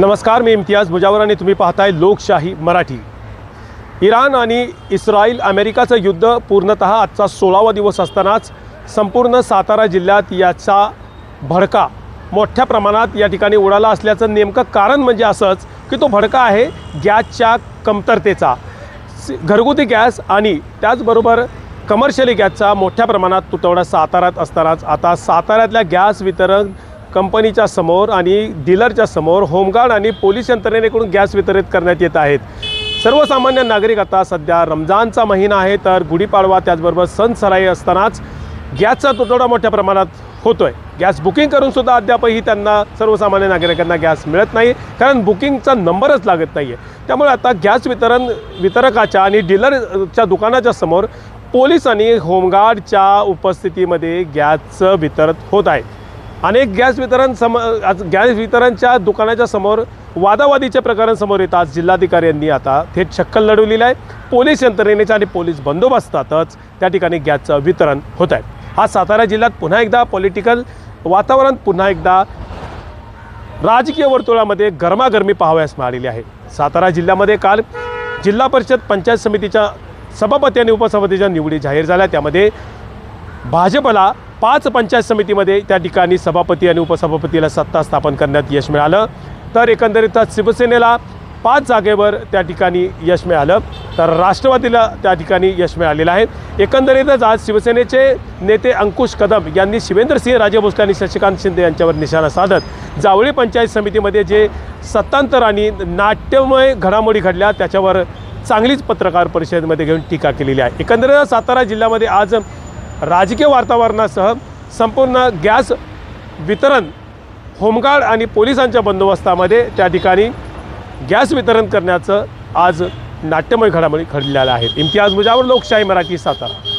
नमस्कार, मी इम्तियाज मुजावर आणि तुम्ही पाहताय लोकशाही मराठी। इराण आणि इस्रायल अमेरिकाचं युद्ध पूर्णतः आजचा 16वा दिवस असतानाच संपूर्ण सातारा जिल्ह्यात याचा भडका मोठ्या प्रमाणात या ठिकाणी उडाला असल्याचं नेमकं कारण म्हणजे असंच की तो भडका आहे गॅसच्या कमतरतेचा। घरगुती गॅस आणि त्याचबरोबर कमर्शियल गॅसचा मोठ्या प्रमाणात तुटवडा साताऱ्यात असतानाच आता साताऱ्यातल्या गॅस वितरण कंपनीच्या समोर आणि डीलरच्या समोर होमगार्ड आणि पोलीस यंत्रणेकडून गॅस वितरित करण्यात येत आहेत। सर्वसामान्य नागरिक आता सध्या रमजानचा महिना आहे, तर गुढीपाडवा त्याचबरोबर सण सराई असतानाच गॅसचा तुटवडा मोठ्या प्रमाणात होतोय। गॅस बुकिंग करून सुद्धा अद्यापही त्यांना सर्वसामान्य नागरिकांना गॅस मिळत नाही, कारण बुकिंगचा नंबरच लागत नाही आहे। त्यामुळे आता गॅस वितरकाच्या आणि डीलरच्या दुकानाच्या समोर पोलीस आणि होमगार्डच्या उपस्थितीमध्ये गॅसचं वितरण होत आहे। अनेक गॅस वितरणच्या दुकानाच्या समोर वादावादीचे प्रकरण समोर येतात। जिल्हाधिकाऱ्यांनी आता थेट शक्कल लढवलेली आहे। पोलीस यंत्रणेच्या आणि पोलीस बंदोबस्तातच त्या ठिकाणी गॅसचं वितरण होत आहे। हा सातारा जिल्ह्यात पुन्हा एकदा पॉलिटिकल वातावरण पुन्हा एकदा राजकीय वर्तुळामध्ये गरमागरमी पाहावयास मिळालेली आहे। सातारा जिल्ह्यामध्ये काल जिल्हा परिषद पंचायत समितीच्या सभापती आणि उपसभापतीच्या निवडी जाहीर झाल्या। त्यामध्ये भाजपला 5 पंचायत समितीमध्ये त्या ठिकाणी सभापती आणि उपसभापतीला सत्ता स्थापन करण्यात यश मिळालं, तर एकंदरीतच शिवसेनेला 5 जागेवर त्या ठिकाणी यश मिळालं, तर राष्ट्रवादीला त्या ठिकाणी यश मिळालेलं आहे। एकंदरीतच आज शिवसेनेचे नेते अंकुश कदम यांनी शिवेंद्रसिंह राजे भोसले आणि शशिकांत शिंदे यांच्यावर निशाणा साधत जावळी पंचायत समितीमध्ये जे सत्तांतर आणि नाट्यमय घडामोडी घडल्या त्याच्यावर चांगलीच पत्रकार परिषदेमध्ये घेऊन टीका केलेली आहे। एकंदरीत सातारा जिल्ह्यामध्ये आज राजकीय वातावरणासह संपूर्ण गॅस वितरण होमगार्ड आणि पोलिसांच्या बंदोबस्तामध्ये त्या ठिकाणी गॅस वितरण करण्याचं आज नाट्यमय घडामोडी घडलेल्या आहेत। इम्तियाज मुजावर, लोकशाही मराठी, सातारा।